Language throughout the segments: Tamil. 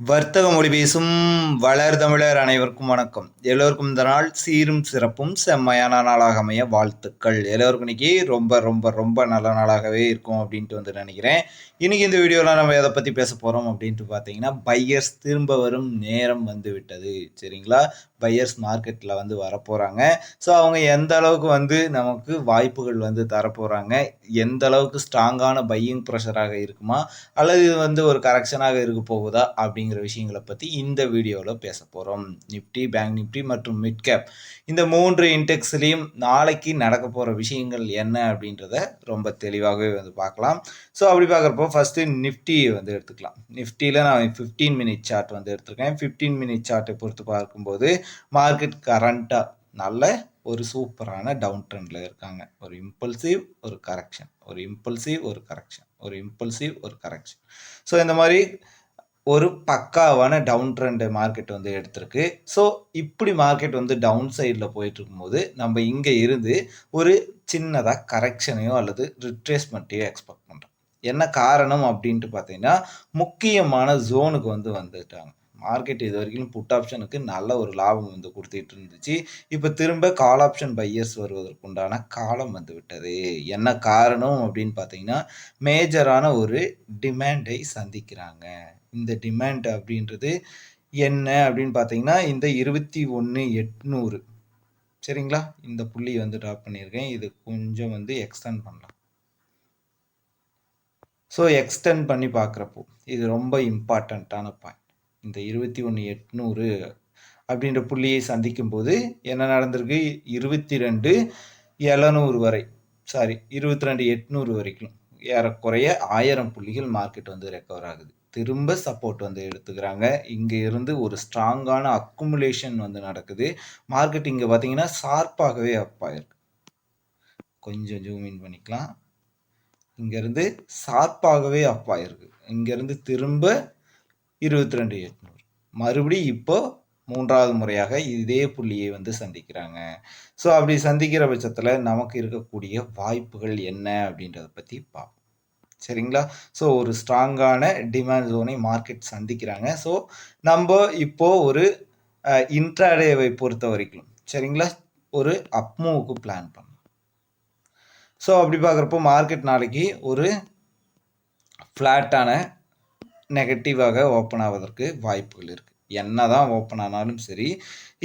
வர்த்தக மொழி பேசும் வளர் தமிழர் அனைவருக்கும் வணக்கம். எல்லோருக்கும் இந்த நாள் சீரும் சிறப்பும் செம்மையான நாளாக அமைய வாழ்த்துக்கள். எல்லோருக்கும் இன்னைக்கு ரொம்ப ரொம்ப ரொம்ப நல்ல நாளாகவே இருக்கும் அப்படின்ட்டு நினைக்கிறேன். இன்னைக்கு இந்த வீடியோவில் நம்ம எதை பற்றி பேச போகிறோம் அப்படின்ட்டு பார்த்தீங்கன்னா, பையர்ஸ் திரும்ப வரும் நேரம் வந்து விட்டது. சரிங்களா? பையர்ஸ் மார்க்கெட்டில் வரப்போகிறாங்க. ஸோ அவங்க எந்த அளவுக்கு நமக்கு வாய்ப்புகள் தரப்போகிறாங்க, எந்த அளவுக்கு ஸ்ட்ராங்கான பையிங் ப்ரெஷராக இருக்குமா, அல்லது இது ஒரு கரெக்ஷனாக இருக்க போகுதா அப்படிங்கிற விஷயங்களை பற்றி இந்த வீடியோவில் பேச போகிறோம். நிஃப்டி, பேங்க் நிஃப்டி மற்றும் மிட் கேப் இந்த 3 இன்டெக்ஸ்லேயும் நாளைக்கு நடக்க போகிற விஷயங்கள் என்ன அப்படின்றத ரொம்ப தெளிவாகவே பார்க்கலாம். ஸோ அப்படி பார்க்குறப்போ ஃபஸ்ட்டு நிஃப்டி எடுத்துக்கலாம். நிஃப்டியில் நான் 15 மினிட் சார்ட் எடுத்திருக்கேன். 15 மினிட் சார்ட்டை பொறுத்து பார்க்கும்போது மார்க்கெட் கரண்ட்டாக நல்ல ஒரு சூப்பரான டவுன் ட்ரெண்டில் இருக்காங்க. ஒரு இம்பல்சிவ், ஒரு கரெக்ஷன், ஒரு இம்பல்சிவ், ஒரு கரெக்ஷன், ஒரு இம்பல்சிவ், ஒரு கரெக்ஷன். ஸோ இந்த மாதிரி ஒரு பக்காவான டவுன் ட்ரெண்ட் மார்க்கெட் எடுத்திருக்கு. ஸோ இப்படி மார்க்கெட் டவுன் சைடில் போயிட்டு இருக்கும்போது நம்ம இங்கே இருந்து ஒரு சின்னதாக கரெக்ஷனையோ அல்லது ரிட்ரேஸ்மெண்ட்டையோ எக்ஸ்பெக்ட் பண்ணுறோம். என்ன காரணம் அப்படின்ட்டு பார்த்தீங்கன்னா, முக்கியமான ஜோனுக்கு வந்துட்டாங்க. மார்க்கெட் இது வரைக்கும் புட் ஆப்ஷனுக்கு நல்ல ஒரு லாபம் கொடுத்துட்டு இருந்துச்சு. இப்போ திரும்ப கால் ஆப்ஷன் பையர்ஸ் வருவதற்குண்டான காலம் விட்டது. என்ன காரணம் அப்படின்னு பார்த்தீங்கன்னா, மேஜரான ஒரு டிமாண்டை சந்திக்கிறாங்க. இந்த டிமாண்ட் அப்படின்றது என்ன அப்படின்னு பார்த்தீங்கன்னா, இந்த 21,800 சரிங்களா? இந்த புள்ளி ட்ராப் பண்ணியிருக்கேன். இது கொஞ்சம் எக்ஸ்டெண்ட் பண்ணலாம். ஸோ எக்ஸ்டெண்ட் பண்ணி பார்க்குறப்போ இது ரொம்ப இம்பார்ட்டண்ட்டான பாயிண்ட். இந்த 21,800 அப்படின்ற புள்ளியை சந்திக்கும் போது என்ன நடந்திருக்கு, 22,700 வரை, 22,800 வரைக்கும் ஏறக்குறைய 1000 புள்ளிகள் மார்க்கெட் ரெக்கவர் ஆகுது. திரும்ப சப்போர்ட் எடுத்துக்கிறாங்க. இங்கே இருந்து ஒரு ஸ்ட்ராங்கான அக்குமுலேஷன் நடக்குது. மார்க்கெட் இங்கே பார்த்தீங்கன்னா ஷார்ப்பாகவே அப் ஆயிருக்கு. கொஞ்சம் ஜூம் இன் பண்ணிக்கலாம். இங்கேருந்து ஷார்ப்பாகவே அப் ஆயிருக்கு. இங்கேருந்து திரும்ப 22,800 மறுபடியும் இப்போ 3வது முறையாக இதே புள்ளியை சந்திக்கிறாங்க. ஸோ அப்படி சந்திக்கிற பட்சத்தில் நமக்கு இருக்கக்கூடிய வாய்ப்புகள் என்ன அப்படின்றத பற்றி பார்ப்போம். சரிங்களா? ஸோ ஒரு ஸ்ட்ராங்கான டிமாண்ட் ஜோனை மார்க்கெட் சந்திக்கிறாங்க. ஸோ நம்ம இப்போ ஒரு இன்ட்ராடேவை பொறுத்த வரைக்கும் சரிங்களா, ஒரு அப் மூவுக்கு பிளான் பண்ணலாம். ஸோ அப்படி பார்க்குறப்போ மார்க்கெட் நாளைக்கு ஒரு ஃப்ளாட்டான நெகட்டிவாக ஓப்பன் ஆவதற்கு வாய்ப்புகள் இருக்குது. என்ன தான் ஓப்பன் ஆனாலும் சரி,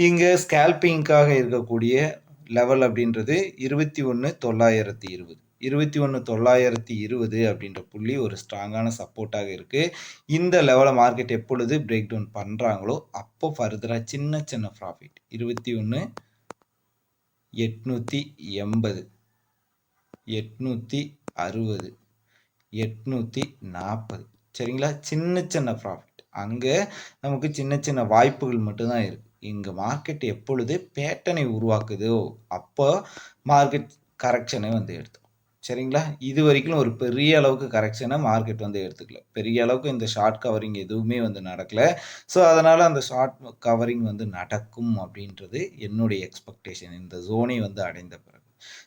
இங்கே ஸ்கேல்பிங்காக இருக்கக்கூடிய லெவல் அப்படின்றது 21,920 21,920 அப்படின்ற புள்ளி ஒரு ஸ்ட்ராங்கான சப்போர்ட்டாக இருக்குது. இந்த லெவலை மார்க்கெட் எப்பொழுது பிரேக் டவுன் பண்ணுறாங்களோ அப்போ ஃபர்தராக சின்ன சின்ன ப்ராஃபிட் 21,880 860 840 சரிங்களா, சின்ன சின்ன ப்ராஃபிட். அங்கே நமக்கு சின்ன சின்ன வாய்ப்புகள் மட்டும்தான் இருக்குது. இங்கே மார்க்கெட் எப்பொழுது பேட்டர்னை உருவாக்குதோ அப்போ மார்க்கெட் கரெக்ஷனை எடுத்துக்கும். சரிங்களா? இது வரைக்கும் ஒரு பெரிய அளவுக்கு கரெக்ஷனை மார்க்கெட் எடுத்துக்கல. பெரிய அளவுக்கு இந்த ஷார்ட் கவரிங் எதுவுமே நடக்கலை. ஸோ அதனால் அந்த ஷார்ட் கவரிங் நடக்கும் அப்படின்றது என்னுடைய எக்ஸ்பெக்டேஷன் இந்த ஜோனை அடைந்த பிறகு.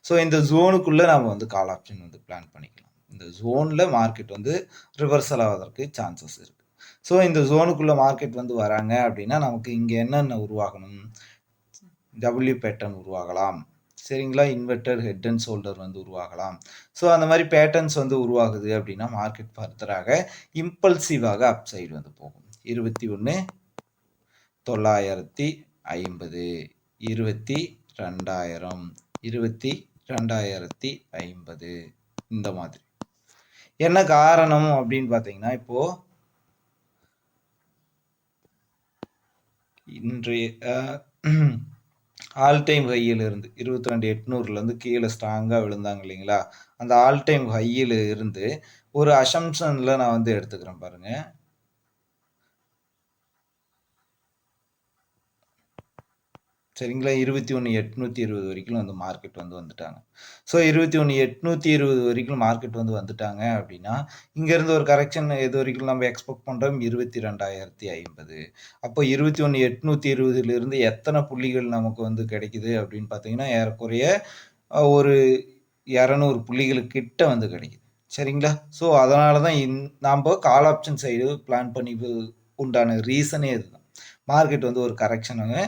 ஸோ இந்த ஜோனுக்குள்ளே நாம் கால் ஆப்ஷன் பிளான் பண்ணிக்கலாம். இந்த ஜோனில் மார்க்கெட் ரிவர்சல் ஆவதற்கு சான்சஸ் இருக்குது. ஸோ இந்த ஜோனுக்குள்ளே மார்க்கெட் வராங்க அப்படின்னா நமக்கு இங்கே என்னென்ன உருவாகணும், டபிள்யூ பேட்டர்ன் உருவாகலாம். சரிங்களா? இன்வெர்டர் ஹெட் அண்ட் ஷோல்டர் உருவாகலாம். ஸோ அந்த மாதிரி பேட்டர்ன்ஸ் உருவாகுது அப்படின்னா மார்க்கெட் ஃபர்தராக இம்பல்சிவாக அப் சைடு போகும். 21,950 22,000 22,250 இந்த மாதிரி. என்ன காரணம் அப்படின்னு பார்த்தீங்கன்னா, இப்போ இன்றைய ஆல் டைம் ஹையில் இருந்து 22,800 கீழே ஸ்ட்ராங்காக விழுந்தாங்க இல்லைங்களா, அந்த ஆல் டைம் ஹையில் இருந்து ஒரு அசம்ஷனில் நான் எடுத்துக்கிறேன் பாருங்கள். சரிங்களா, 21,820 வரைக்கும் மார்க்கெட் வந்துட்டாங்க. ஸோ 21,820 வரைக்கும் மார்க்கெட் வந்துட்டாங்க அப்படின்னா இங்கேருந்து ஒரு கரெக்ஷன் எது வரைக்கும் நம்ம எக்ஸ்பெக்ட் பண்ணுறோம், 22,050. அப்போ 21,820 எத்தனை புள்ளிகள் நமக்கு கிடைக்குது அப்படின்னு பார்த்தீங்கன்னா ஏறக்குறைய ஒரு 200 புள்ளிகளுக்கு கிட்ட கிடைக்குது. சரிங்களா? ஸோ அதனால தான் நாம் கால் ஆப்ஷன் சைடு பிளான் பண்ணி உண்டான ரீசனே இதுதான். மார்க்கெட் வந்து ஒரு கரெக்ஷனை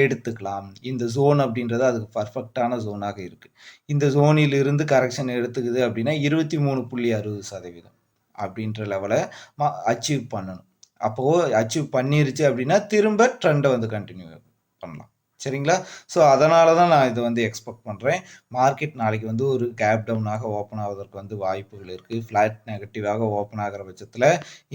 எடுத்துக்கலாம். இந்த ஜோன் அப்படின்றது அதுக்கு பர்ஃபெக்டான ஜோனாக இருக்கு. இந்த ஜோனில் இருந்து கரெக்ஷன் எடுத்துக்குது அப்படின்னா 23.60% அப்படின்ற லெவலை அச்சீவ் பண்ணணும். அப்போ அச்சீவ் பண்ணிருச்சு அப்படின்னா திரும்ப ட்ரெண்டை வந்து கண்டினியூ பண்ணலாம். சரிங்களா? ஸோ அதனால தான் நான் இதை வந்து எக்ஸ்பெக்ட் பண்ணுறேன். மார்க்கெட் நாளைக்கு வந்து ஒரு கேப் டவுனாக ஓப்பன் ஆவதற்கு வந்து வாய்ப்புகள் இருக்குது. ஃப்ளாட் நெகட்டிவாக ஓப்பன் ஆகிற பட்சத்தில்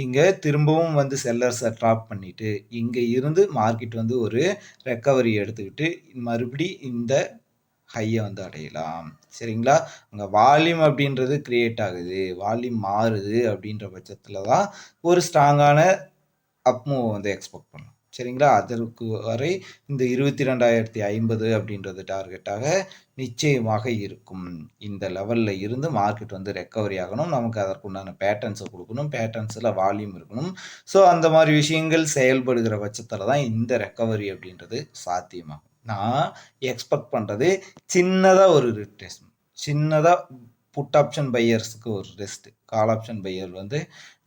இங்கே திரும்பவும் வந்து செல்லர்ஸை ட்ராப் பண்ணிவிட்டு இங்கே இருந்து மார்க்கெட் வந்து ஒரு ரெக்கவரி எடுத்துக்கிட்டு மறுபடி இந்த ஹையை வந்து அடையலாம். சரிங்களா? அங்கே வால்யூம் அப்படின்றது கிரியேட் ஆகுது, வால்யூம் மாறுது அப்படின்ற பட்சத்தில் தான் ஒரு ஸ்ட்ராங்கான அப் மூவ் வந்து எக்ஸ்பெக்ட் பண்ணலாம். சரிங்களா? அதற்கு வரை இந்த 22,050 அப்படின்றது டார்கெட்டாக நிச்சயமாக இருக்கும். இந்த லெவலில் இருந்து மார்க்கெட் வந்து ரெக்கவரி ஆகணும். நமக்கு அதற்குண்டான பேட்டர்ன்ஸை கொடுக்கணும். பேட்டர்ன்ஸில் வால்யூம் இருக்கணும். ஸோ அந்த மாதிரி விஷயங்கள் செயல்படுகிற பட்சத்தில் தான் இந்த ரெக்கவரி அப்படின்றது சாத்தியமாகும். நான் எக்ஸ்பெக்ட் பண்ணுறது சின்னதாக ஒரு ரிட்ரேஸ்மெண்ட், சின்னதாக புட் ஆப்ஷன் பையர்ஸுக்கு ஒரு ரெஸ்ட்டு, கால் ஆப்ஷன் பையர் வந்து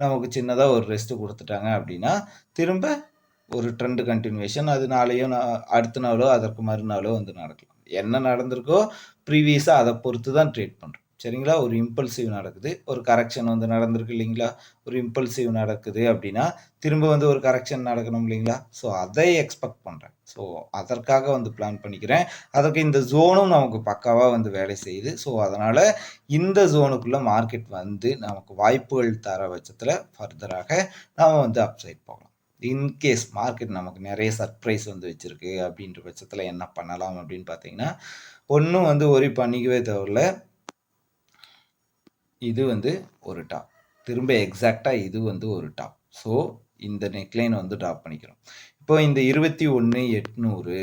நமக்கு சின்னதாக ஒரு ரெஸ்ட்டு கொடுத்துட்டாங்க அப்படின்னா திரும்ப ஒரு ட்ரெண்ட் கண்டினியூஷன், அது நாளையோ அடுத்த நாளோ அதற்கு மறுநாளோ வந்து நடக்கலாம். என்ன நடந்திருக்கோ ப்ரீவியஸாக அதை பொறுத்து தான் ட்ரேட் பண்ணுறோம். சரிங்களா? ஒரு இம்பல்சிவ் நடக்குது, ஒரு கரெக்ஷன் வந்து நடந்திருக்கு இல்லைங்களா? ஒரு இம்பல்சிவ் நடக்குது அப்படின்னா திரும்ப வந்து ஒரு கரெக்ஷன் நடக்கணும் இல்லைங்களா? ஸோ அதை எக்ஸ்பெக்ட் பண்ணுறேன். ஸோ அதற்காக வந்து பிளான் பண்ணிக்கிறேன். அதற்கு இந்த ஜோனும் நமக்கு பக்காவாக வந்து வேலை செய்யுது. ஸோ அதனால் இந்த ஜோனுக்குள்ளே மார்க்கெட் வந்து நமக்கு வாய்ப்புகள் தர பட்சத்தில் ஃபர்தராக நாம் வந்து அப்சைட் போகலாம். இன்கேஸ் மார்க்கெட் நமக்கு நிறைய சர்ப்ரைஸ் வந்து வச்சுருக்கு அப்படின்ற பட்சத்தில் என்ன பண்ணலாம் அப்படின்னு பார்த்தீங்கன்னா, ஒன்றும் வந்து ஒரி பண்ணிக்கவே தேவையில்ல. இது வந்து ஒரு டாப், திரும்ப எக்ஸாக்டாக இது வந்து ஒரு டாப். ஸோ இந்த நெக்லைன் வந்து ட்ராப் பண்ணிக்கிறோம். இப்போ இந்த 21,800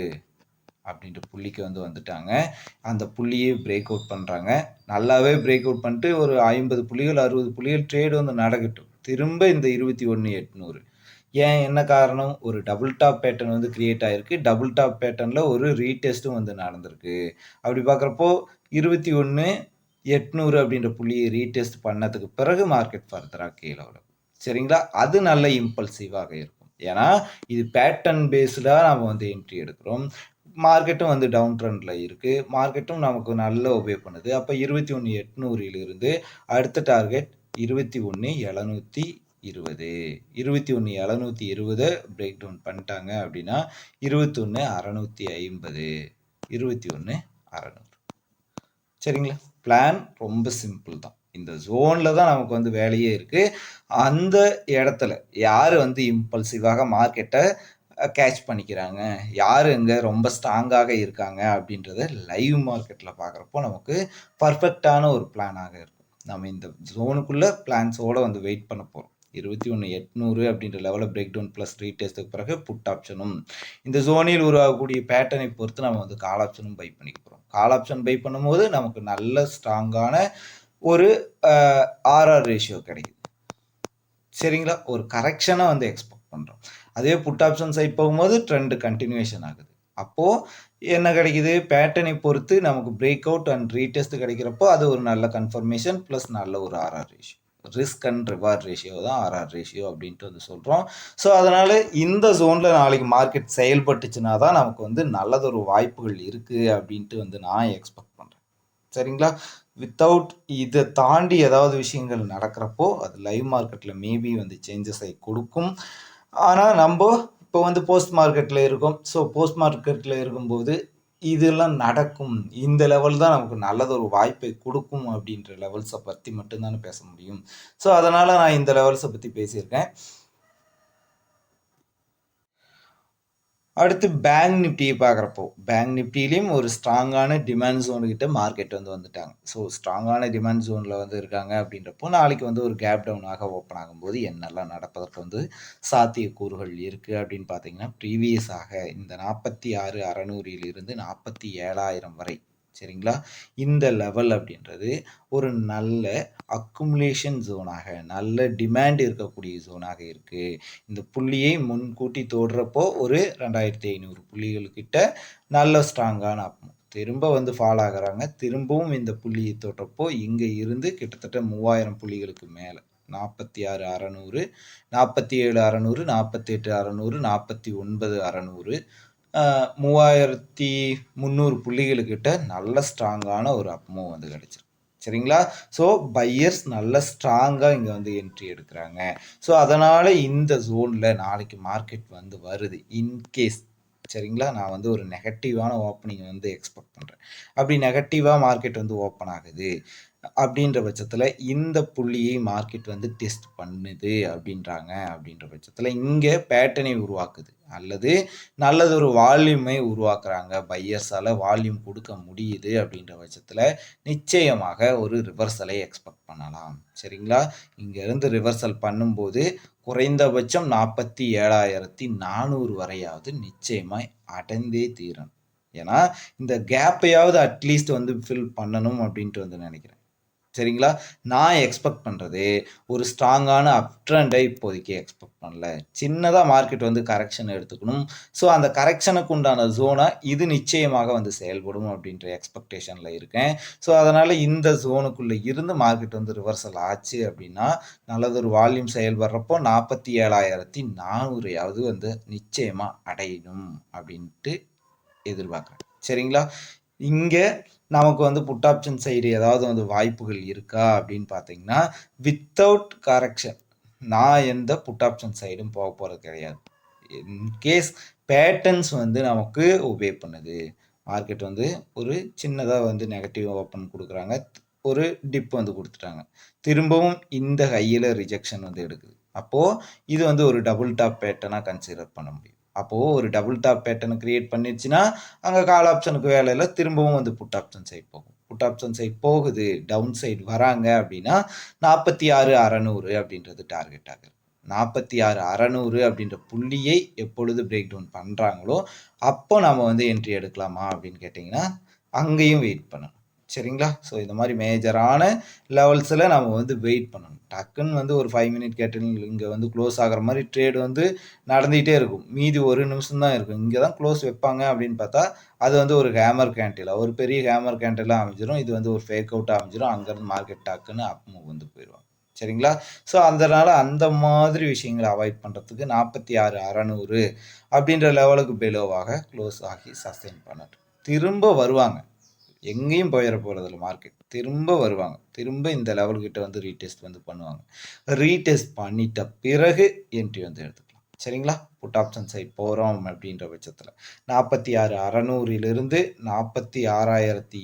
அப்படின்ற புள்ளிக்கு வந்து வந்துட்டாங்க. அந்த புள்ளியை பிரேக் அவுட் பண்ணுறாங்க. நல்லாவே பிரேக் அவுட் பண்ணிட்டு ஒரு 50 புள்ளிகள் 60 புள்ளிகள் ட்ரேடு வந்து நடக்கட்டும். திரும்ப இந்த 21,800 ஏன், என்ன காரணம்? ஒரு டபுள் டாப் பேட்டர்ன் வந்து கிரியேட் ஆகிருக்கு. டபுள் டாப் பேட்டர்னில் ஒரு ரீடெஸ்ட்டும் வந்து நடந்திருக்கு. அப்படி பார்க்குறப்போ 21,800 அப்படின்ற புள்ளியை ரீடெஸ்ட் பண்ணதுக்கு பிறகு மார்க்கெட் ஃபர்தராக கீழே வரும். சரிங்களா? அது நல்ல இம்பல்சிவாக இருக்கும். ஏன்னா இது பேட்டர்ன் பேஸ்டாக நம்ம வந்து என்ட்ரி எடுக்கிறோம். மார்க்கெட்டும் வந்து டவுன் ட்ரெண்டில் இருக்குது. மார்க்கெட்டும் நமக்கு நல்ல ஒபே பண்ணுது. அப்போ 21,800 அடுத்த டார்கெட் 21,720 21,720 பிரேக் டவுன் பண்ணிட்டாங்க அப்படின்னா 21,650 21,600. சரிங்களா? பிளான் ரொம்ப சிம்பிள் தான். இந்த ஜோனில் தான் நமக்கு வந்து வேலையே இருக்குது. அந்த இடத்துல யார் வந்து இம்பல்சிவாக மார்க்கெட்டை கேட்ச் பண்ணிக்கிறாங்க, யார் இங்கே ரொம்ப ஸ்ட்ராங்காக இருக்காங்க அப்படின்றத லைவ் மார்க்கெட்டில் பார்க்குறப்போ நமக்கு பர்ஃபெக்டான ஒரு பிளானாக இருக்கும். நம்ம இந்த ஜோனுக்குள்ளே பிளான்ஸோடு வந்து வெயிட் பண்ண போகிறோம். 21,800 அப்படின்ற லெவலில் பிரேக் டவுன் ப்ளஸ் ரீடெஸ்ட்டுக்கு பிறகு புட் ஆப்ஷனும், இந்த ஜோனில் உருவாகக்கூடிய பேட்டர்னை பொறுத்து நம்ம வந்து கால் ஆப்ஷனும் பை பண்ணிக்க போகிறோம். கால் ஆப்ஷன் பை பண்ணும்போது நமக்கு நல்ல ஸ்ட்ராங்கான ஒரு ஆர்ஆர் ரேஷியோ கிடைக்குது. சரிங்களா? ஒரு கரெக்ஷனை வந்து எக்ஸ்பெக்ட் பண்ணுறோம். அதே புட் ஆப்ஷன் சைட் போகும்போது ட்ரெண்ட் கண்டினியூஷன் ஆகுது. அப்போது என்ன கிடைக்குது? பேட்டர்னை பொறுத்து நமக்கு பிரேக் அவுட் அண்ட் ரீடெஸ்ட் கிடைக்கிறப்போ அது ஒரு நல்ல கன்ஃபர்மேஷன் ப்ளஸ் நல்ல ஒரு RR ratio. Risk and reward ratio தான் ஆர்ஆர் ரேஷியோ அப்படின்ட்டு வந்து சொல்கிறோம். ஸோ அதனால் இந்த ஜோனில் நாளைக்கு மார்க்கெட் செயல்பட்டுச்சுன்னா தான் நமக்கு வந்து நல்லதொரு வாய்ப்புகள் இருக்குது அப்படின்ட்டு வந்து நான் எக்ஸ்பெக்ட் பண்ணுறேன். சரிங்களா? வித்தவுட் இதை தாண்டி ஏதாவது விஷயங்கள் நடக்கிறப்போ அது லைவ் மார்க்கெட்டில் மேபி வந்து சேஞ்சஸ் ஆகி கொடுக்கும். ஆனால் நம்ம இப்போ வந்து போஸ்ட் மார்க்கெட்டில் இருக்கோம். ஸோ போஸ்ட் மார்க்கெட்டில் இருக்கும்போது இதெல்லாம் நடக்கும், இந்த லெவல் தான் நமக்கு நல்லதொரு வாய்ப்பை கொடுக்கும் அப்படின்ற லெவல்ஸை பற்றி மட்டும்தானே பேச முடியும். ஸோ அதனால் நான் இந்த லெவல்ஸை பற்றி பேசியிருக்கேன். அடுத்து பேங்க் நிஃப்டியை பார்க்குறப்போ பேங்க் நிஃப்டிலையும் ஒரு ஸ்ட்ராங்கான டிமாண்ட் ஜோனுக்கிட்ட மார்க்கெட் வந்து வந்துட்டாங்க. ஸோ ஸ்ட்ராங்கான டிமாண்ட் ஜோனில் வந்து இருக்காங்க அப்படின்றப்போ நாளைக்கு வந்து ஒரு கேப் டவுனாக ஓப்பன் ஆகும்போது என்னெல்லாம் நடப்பதற்கு வந்து சாத்தியக்கூறுகள் இருக்குது அப்படின்னு பார்த்தீங்கன்னா, ப்ரீவியஸாக இந்த 46,600 47,000 வரை, சரிங்களா, இந்த லெவல் அப்படின்றது ஒரு நல்ல அக்குமுலேஷன் ஜோனாக, நல்ல டிமாண்ட் இருக்கக்கூடிய ஜோனாக இருக்குது. இந்த புள்ளியை முன்கூட்டி தொடுறப்போ ஒரு 2,500 புள்ளிகள்கிட்ட நல்ல ஸ்ட்ராங்கான திரும்ப வந்து ஃபால் ஆகுறாங்க. திரும்பவும் இந்த புள்ளியை தொட்டப்போ இங்கே இருந்து கிட்டத்தட்ட 3,000 புள்ளிகளுக்கு மேலே 46,600, 47,600, 48,600, 49,600, 3,300 புள்ளிகளுக்கிட்ட நல்ல ஸ்ட்ராங்கான ஒரு அப் மூவ் வந்து கிடைச்சிருக்கு. சரிங்களா? ஸோ பையர்ஸ் நல்ல ஸ்ட்ராங்காக இங்கே வந்து என்ட்ரி எடுக்கிறாங்க. ஸோ அதனால் இந்த ஜோனில் நாளைக்கு மார்க்கெட் வந்து வருது இன்கேஸ். சரிங்களா? நான் வந்து ஒரு நெகட்டிவான ஓப்பனிங் வந்து எக்ஸ்பெக்ட் பண்ணுறேன். அப்படி நெகட்டிவாக மார்க்கெட் வந்து ஓப்பன் ஆகுது அப்படின்ற பட்சத்தில் இந்த புள்ளியை மார்க்கெட் வந்து டெஸ்ட் பண்ணுது அப்படின்ற பட்சத்தில் இங்கே பேட்டர்னை உருவாக்குது அல்லது நல்லதொரு வால்யூமை உருவாக்குறாங்க, பையர்ஸால் வால்யூம் கொடுக்க முடியுது அப்படின்ற பட்சத்தில் நிச்சயமாக ஒரு ரிவர்சலை எக்ஸ்பெக்ட் பண்ணலாம். சரிங்களா? இங்கேருந்து ரிவர்சல் பண்ணும்போது குறைந்தபட்சம் 47,400 வரையாவது நிச்சயமாக அடைந்தே தீரணும். ஏன்னா இந்த கேப்பையாவது அட்லீஸ்ட் வந்து ஃபில் பண்ணணும் அப்படின்ட்டு வந்து நினைக்கிறேன். சரிங்களா? நான் எக்ஸ்பெக்ட் பண்ணுறது ஒரு ஸ்ட்ராங்கான அப் ட்ரெண்டை இப்போதைக்கு எக்ஸ்பெக்ட் பண்ணல. சின்னதாக மார்க்கெட் வந்து கரெக்ஷன் எடுத்துக்கணும். ஸோ அந்த கரெக்ஷனுக்கு உண்டான ஜோனாக இது நிச்சயமாக வந்து செயல்படும் அப்படின்ற எக்ஸ்பெக்டேஷனில் இருக்கேன். ஸோ அதனால் இந்த ஜோனுக்குள்ளே இருந்து மார்க்கெட் வந்து ரிவர்சல் ஆச்சு அப்படின்னா நல்லதொரு வால்யூம் செயல்படுறப்போ 47,400 வந்து நிச்சயமாக அடையணும் அப்படின்ட்டு எதிர்பார்க்குறேன். சரிங்களா? இங்கே நமக்கு வந்து புட் ஆப்ஷன் சைடு ஏதாவது வந்து வாய்ப்புகள் இருக்கா அப்படின்னு பார்த்தீங்கன்னா, வித்தவுட் கரெக்ஷன் நான் எந்த புட் ஆப்ஷன் சைடும் போக போகிறது கிடையாது. இன்கேஸ் பேட்டர்ன்ஸ் வந்து நமக்கு ஒபே பண்ணுது, மார்க்கெட் வந்து ஒரு சின்னதாக வந்து நெகட்டிவ் ஓப்பன் கொடுக்குறாங்க, ஒரு டிப் வந்து கொடுத்துட்டாங்க, திரும்பவும் இந்த ஹையில் ரிஜெக்ஷன் வந்து எடுக்குது. அப்போது இது வந்து ஒரு டபுள் டாப் பேட்டர்னாக கன்சிடர் பண்ண முடியும். அப்போது ஒரு டபுள் டாப் பேட்டர்னை கிரியேட் பண்ணிடுச்சுன்னா அங்கே கால் ஆப்ஷனுக்கு வேலையில் திரும்பவும் வந்து புட் ஆப்ஷன் சைட் போகும். புட் ஆப்ஷன் சைட் போகுது, டவுன் சைடு வராங்க அப்படின்னா 46,600 அப்படின்றது டார்கெட் ஆகுது. 46,600 அப்படின்ற புள்ளியை எப்பொழுது பிரேக் டவுன் பண்ணுறாங்களோ அப்போ நம்ம வந்து என்ட்ரி எடுக்கலாமா அப்படின்னு கேட்டிங்கன்னா அங்கேயும் வெயிட் பண்ணணும். சரிங்களா? ஸோ இந்த மாதிரி மேஜரான லெவல்ஸில் நம்ம வந்து வெயிட் பண்ணணும். டக்குன்னு வந்து ஒரு 5 மினிட் கேட்டில் இங்கே வந்து க்ளோஸ் ஆகிற மாதிரி ட்ரேடு வந்து நடந்துகிட்டே இருக்கும். மீதி ஒரு நிமிஷம் தான் இருக்கும். இங்கே தான் க்ளோஸ் வைப்பாங்க அப்படின்னு பார்த்தா அது வந்து ஒரு ஹேமர் கேண்டிலாக, ஒரு பெரிய ஹேமர் கேண்டிலாக அமைஞ்சிடும். இது வந்து ஒரு ஃபேக் அவுட்டாக அமைஞ்சிடும். அங்கேருந்து மார்க்கெட் டாக்குன்னு அப் மூவ் வந்து போயிடுவாங்க. சரிங்களா? ஸோ அதனால் அந்த மாதிரி விஷயங்களை அவாய்ட் பண்ணுறதுக்கு 46,600 அப்படின்ற லெவலுக்கு பிலோவாக க்ளோஸ் ஆகி சஸ்டெயின் பண்ணட்டும். திரும்ப வருவாங்க, எங்கேயும் போயிட போகிறதில்ல. மார்க்கெட் திரும்ப வருவாங்க, திரும்ப இந்த லெவல்கிட்ட வந்து ரீடெஸ்ட் வந்து பண்ணுவாங்க. ரீடெஸ்ட் பண்ணிட்ட பிறகு என்ட்ரி வந்து எடுத்துக்கலாம். சரிங்களா? புட் ஆப்ஷன் சைட் போகிறோம் அப்படின்ற பட்சத்தில் 46,600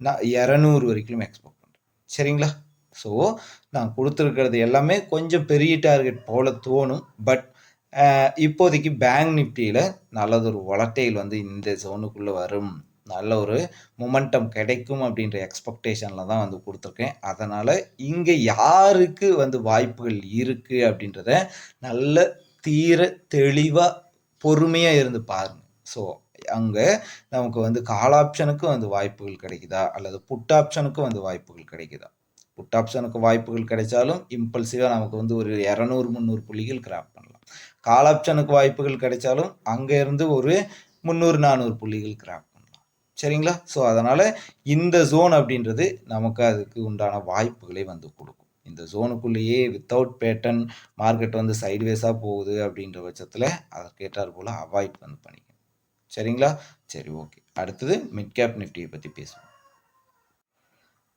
46,200 வரைக்கும் எக்ஸ்பெக்ட் பண்ணுறேன். சரிங்களா? ஸோ நான் கொடுத்துருக்கிறது எல்லாமே கொஞ்சம் பெரிய டார்கெட் போல் தோணும். பட் இப்போதைக்கு பேங்க் நிஃப்டியில் நல்லதொரு வொலட்டைல் வந்து இந்த ஜோனுக்குள்ளே வரும், நல்ல ஒரு மொமெண்டம் கிடைக்கும் அப்படின்ற எக்ஸ்பெக்டேஷனில் தான் வந்து கொடுத்துருக்கேன். அதனால் இங்கே யாருக்கு வந்து வாய்ப்புகள் இருக்குது அப்படின்றத நல்ல தீர தெளிவாக பொறுமையாக இருந்து பாருங்கள். ஸோ அங்கே நமக்கு வந்து கால் ஆப்ஷனுக்கும் வந்து வாய்ப்புகள் கிடைக்குதா அல்லது புட் ஆப்ஷனுக்கும் வந்து வாய்ப்புகள் கிடைக்குதா? புட் ஆப்ஷனுக்கு வாய்ப்புகள் கிடைச்சாலும் இம்பல்சிவாக நமக்கு வந்து ஒரு 200-300 புள்ளிகள் கிராப் பண்ணலாம். கால் ஆப்ஷனுக்கு வாய்ப்புகள் கிடைச்சாலும் அங்கேருந்து ஒரு 300-400 புள்ளிகள் கிராப் பண்ணலாம். சரிங்களா? ஸோ அதனால் இந்த ஜோன் அப்படின்றது நமக்கு அதுக்கு உண்டான வாய்ப்புகளை வந்து கொடுக்கும். இந்த ஜோனுக்குள்ளேயே வித்தவுட் பேட்டர்ன் மார்க்கெட் வந்து சைட்வேஸாக போகுது அப்படின்ற பட்சத்தில் அதற்கேற்றார் போல் அவாய்ட் வந்து பண்ணிக்கணும். சரிங்களா? சரி, ஓகே. அடுத்தது மிட் கேப் நிஃப்டியை பற்றி பேசுவோம்.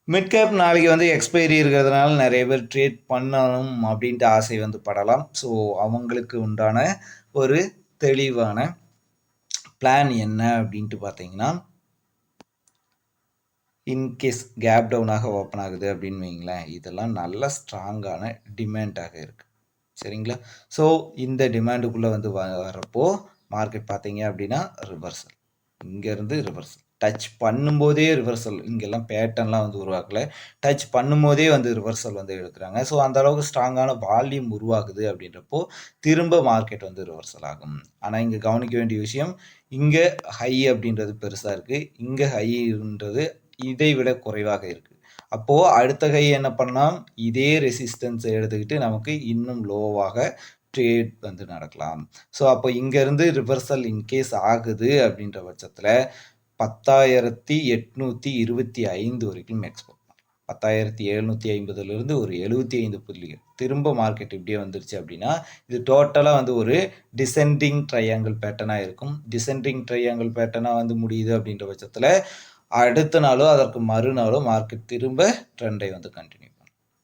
மிட் கேப் நாளைக்கு வந்து எக்ஸ்பைரி இருக்கிறதுனால நிறைய பேர் ட்ரேட் பண்ணணும் அப்படின்ட்டு ஆசை வந்து படலாம். ஸோ அவங்களுக்கு உண்டான ஒரு தெளிவான பிளான் என்ன அப்படின்ட்டு பார்த்தீங்கன்னா, இன்கேஸ் கேப் டவுனாக ஓப்பன் ஆகுது அப்படின்னு வைங்களேன், இதெல்லாம் நல்ல ஸ்ட்ராங்கான டிமாண்டாக இருக்குது. சரிங்களா? ஸோ இந்த டிமாண்டுக்குள்ளே வந்து வரப்போ மார்க்கெட் பார்த்தீங்க அப்படின்னா ரிவர்சல், இங்கேருந்து ரிவர்சல் டச் பண்ணும்போதே ரிவர்சல், இங்கெல்லாம் பேட்டர்ன்லாம் வந்து உருவாக்கலை, டச் பண்ணும்போதே வந்து ரிவர்சல் வந்து எடுக்கிறாங்க. ஸோ அந்த அளவுக்கு ஸ்ட்ராங்கான வால்யூம் உருவாகுது அப்படின்றப்போ திரும்ப மார்க்கெட் வந்து ரிவர்சல் ஆகும். ஆனால் இங்கே கவனிக்க வேண்டிய விஷயம், இங்கே ஹை அப்படின்றது பெருசாக இருக்குது, இங்கே ஹைன்றது இதை விட குறைவாக இருக்குது. அப்போது அடுத்த கை என்ன பண்ணலாம், இதே ரெசிஸ்டன்ஸை எடுத்துக்கிட்டு நமக்கு இன்னும் லோவாக ட்ரேட் வந்து நடக்கலாம். ஸோ அப்போ இங்கேருந்து ரிவர்சல் இன்கேஸ் ஆகுது அப்படின்ற பட்சத்தில் 10,825 வரைக்கும் எக்ஸ்பெக்ட் பண்ணலாம். 10,750லிருந்து ஒரு 75 புள்ளிகள். திரும்ப மார்க்கெட் இப்படியே வந்துருச்சு அப்படின்னா, இது டோட்டலா வந்து ஒரு டிசெண்டிங் ட்ரையாங்கிள் பேட்டர்னா இருக்கும். டிசெண்டிங் ட்ரையாங்கிள் பேட்டர்னா வந்து முடியுது அப்படின்ற பட்சத்தில, அடுத்த நாளோ, அதற்கு மறுநாளோ மார்க்கெட் திரும்ப ட்ரெண்டை வந்து கன்டின்யூ பண்ணும்.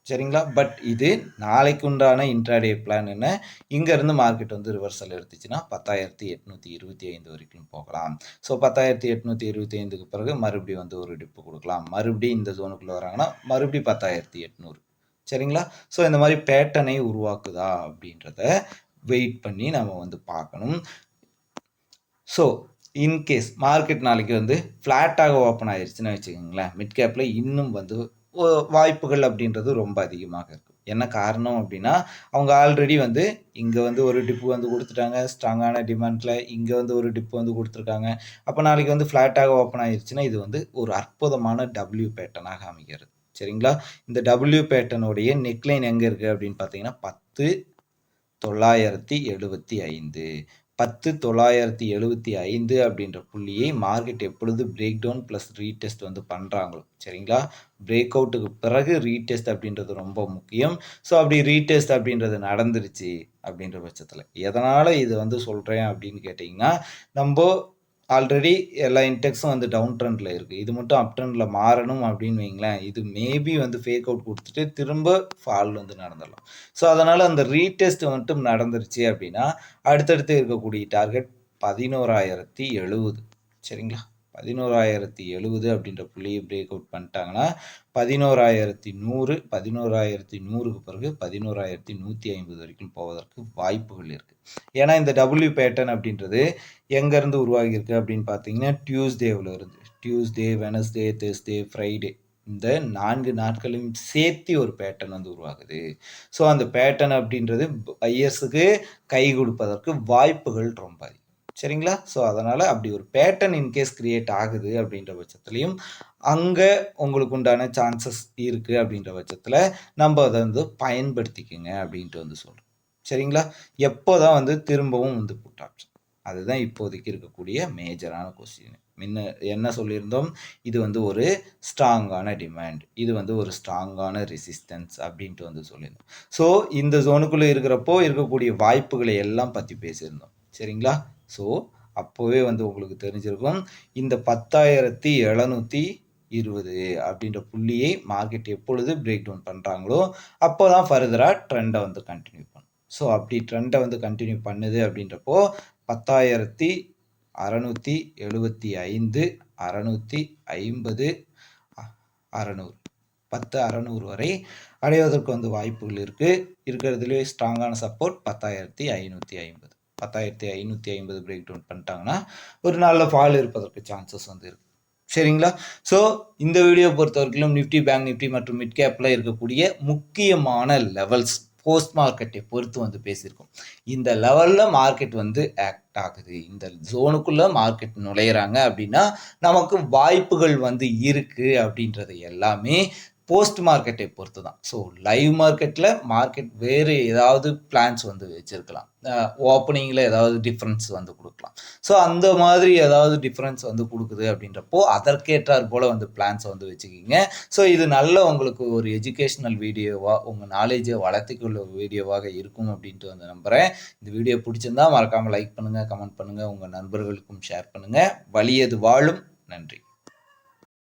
சரிங்களா? பட் இது நாளைக்கு உண்டான இன்ட்ராடே பிளான் என்ன? இங்கேருந்து மார்க்கெட் வந்து ரிவர்சல் எடுத்துச்சுன்னா 10,825 வரைக்கும் போகலாம். ஸோ 10,825க்கு பிறகு மறுபடியும் வந்து ஒரு டிப்பு கொடுக்கலாம். மறுபடியும் இந்த ஜோனுக்குள்ளே வராங்கன்னா மறுபடியும் 10,800. சரிங்களா? ஸோ இந்த மாதிரி பேட்டர்னை உருவாக்குதா அப்படின்றத வெயிட் பண்ணி நம்ம வந்து பார்க்கணும். ஸோ இன்கேஸ் மார்க்கெட் நாளைக்கு வந்து ஃப்ளாட்டாக ஓப்பன் ஆயிடுச்சுன்னு வச்சுக்கோங்களேன், மிட் கேப்பில் இன்னும் வந்து வாய்ப்புகள் அப்படின்றது ரொம்ப அதிகமாக இருக்கும். என்ன காரணம் அப்படின்னா, அவங்க ஆல்ரெடி வந்து இங்கே வந்து ஒரு டிப்பு வந்து கொடுத்துட்டாங்க ஸ்ட்ராங்கான டிமாண்டில், இங்கே வந்து ஒரு டிப்பு வந்து கொடுத்துருக்காங்க. அப்போ நாளைக்கு வந்து ஃப்ளாட்டாக ஓப்பன் ஆயிடுச்சுன்னா இது வந்து ஒரு அற்புதமான டபிள்யூ பேட்டர்னாக அமைகிறது. சரிங்களா? இந்த டபிள்யூ பேட்டர்னுடைய நெக்லைன் எங்கே இருக்குது அப்படின்னு பார்த்தீங்கன்னா 10,975 10,975 அப்படின்ற புள்ளியை மார்க்கெட் எப்பொழுது பிரேக் டவுன் ப்ளஸ் ரீடெஸ்ட் வந்து பண்ணுறாங்களோ, சரிங்களா? பிரேக் அவுட்டுக்கு பிறகு ரீடெஸ்ட் அப்படின்றது ரொம்ப முக்கியம். ஸோ அப்படி ரீடெஸ்ட் அப்படின்றது நடந்துருச்சு அப்படின்ற பட்சத்தில் எதனால் இது வந்து சொல்கிறேன் அப்படின்னு கேட்டிங்கன்னா, நம்ம ஆல்ரெடி எல்லா இன்டெக்ஸும் வந்து டவுன் ட்ரெண்டில் இருக்குது. இது மட்டும் அப் ட்ரெண்டில் மாறணும் அப்படின்னு வைங்களேன், இது மேபி வந்து ஃபேக் அவுட் கொடுத்துட்டு திரும்ப ஃபால் வந்து நடந்துடலாம். ஸோ அதனால் அந்த ரீடெஸ்ட் மட்டும் நடந்துருச்சு அப்படின்னா, அடுத்தடுத்து இருக்கக்கூடிய டார்கெட் 11,070. சரிங்களா? 11,070 அப்படின்ற புள்ளியை பிரேக் அவுட் பண்ணிட்டாங்கன்னா 11,100 11,100க்கு பிறகு 11,150 வரைக்கும் போவதற்கு வாய்ப்புகள் இருக்குது. ஏன்னா இந்த டபிள்யூ பேட்டர்ன் அப்படின்றது எங்கேருந்து உருவாகியிருக்கு அப்படின்னு பார்த்தீங்கன்னா, டியூஸ்டேவில் இருந்து. டியூஸ்டே, வெனஸ்டே, தேர்ஸ்டே, ஃப்ரைடே இந்த 4 நாட்களையும் சேர்த்து ஒரு பேட்டர்ன் வந்து உருவாகுது. ஸோ அந்த பேட்டர்ன் அப்படின்றது பையர்ஸுக்கு கை கொடுப்பதற்கு வாய்ப்புகள் ரொம்ப அதிகம். சரிங்களா? ஸோ அதனால் அப்படி ஒரு பேட்டர்ன் இன்கேஸ் கிரியேட் ஆகுது அப்படின்ற பட்சத்துலையும் அங்கே உங்களுக்கு உண்டான சான்சஸ் இருக்குது அப்படின்ற பட்சத்தில் நம்ம அதை வந்து பயன்படுத்திக்கங்க அப்படின்ட்டு வந்து சொல்கிறோம். சரிங்களா? எப்போ தான் வந்து திரும்பவும் வந்து புட் ஆப்ஷன், அதுதான் இப்போதைக்கு இருக்கக்கூடிய மேஜரான கொஸ்டின். முன்ன என்ன சொல்லியிருந்தோம், இது வந்து ஒரு ஸ்ட்ராங்கான டிமாண்ட், இது வந்து ஒரு ஸ்ட்ராங்கான ரெசிஸ்டன்ஸ் அப்படின்ட்டு வந்து சொல்லியிருந்தோம். ஸோ இந்த ஜோனுக்குள்ளே இருக்கிறப்போ இருக்கக்கூடிய வாய்ப்புகளை எல்லாம் பற்றி பேசியிருந்தோம். சரிங்களா? ஸோ அப்போவே வந்து உங்களுக்கு தெரிஞ்சிருக்கும், இந்த 10,720 அப்படின்ற புள்ளியை மார்க்கெட் எப்பொழுது பிரேக் டவுன் பண்ணுறாங்களோ அப்போ தான் ஃபர்தராக ட்ரெண்டை வந்து கண்டினியூ பண்ணும். ஸோ அப்படி ட்ரெண்டை வந்து கண்டினியூ பண்ணுது அப்படின்றப்போ 10,675 650 600 10,600 வரை அடைவதற்கு வந்து வாய்ப்புகள் இருக்குது. இருக்கிறதுலே ஸ்ட்ராங்கான சப்போர்ட் 10,550. 10,550 பிரேக் டவுன் பண்ணிட்டாங்கன்னா ஒரு நல்ல ஃபால் இருப்பதற்கு சான்சஸ் வந்து இருக்குது. சரிங்களா? ஸோ இந்த வீடியோ பொறுத்தவரைக்கும் நிஃப்டி, பேங்க் நிஃப்டி மற்றும் மிட் கேப்பில் இருக்கக்கூடிய முக்கியமான லெவல்ஸ் போஸ்ட் மார்க்கெட்டை பொறுத்து வந்து பேசியிருக்கோம். இந்த லெவலில் மார்க்கெட் வந்து ஆக்ட் ஆகுது, இந்த ஜோனுக்குள்ளே மார்க்கெட் நுழையிறாங்க அப்படின்னா நமக்கு வாய்ப்புகள் வந்து இருக்குது அப்படின்றது எல்லாமே போஸ்ட் மார்க்கெட்டை பொறுத்து தான். ஸோ லைவ் மார்க்கெட்டில் மார்க்கெட் வேறு ஏதாவது பிளான்ஸ் வந்து வச்சுருக்கலாம், ஓப்பனிங்கில் ஏதாவது டிஃப்ரென்ஸ் வந்து கொடுக்கலாம். ஸோ அந்த மாதிரி ஏதாவது டிஃப்ரென்ஸ் வந்து கொடுக்குது அப்படின்றப்போ அதற்கேற்றார் போல் வந்து பிளான்ஸை வந்து வச்சுக்கிங்க. ஸோ இது நல்ல உங்களுக்கு ஒரு எஜுகேஷ்னல் வீடியோவாக, உங்கள் நாலேஜை வளர்த்துக்குள்ள வீடியோவாக இருக்கும் அப்படின்ட்டு வந்து நம்புகிறேன். இந்த வீடியோ பிடிச்சிருந்தா மறக்காமல் லைக் பண்ணுங்கள், கமெண்ட் பண்ணுங்கள், உங்கள் நண்பர்களுக்கும் ஷேர் பண்ணுங்கள். வலியது வாழும். நன்றி.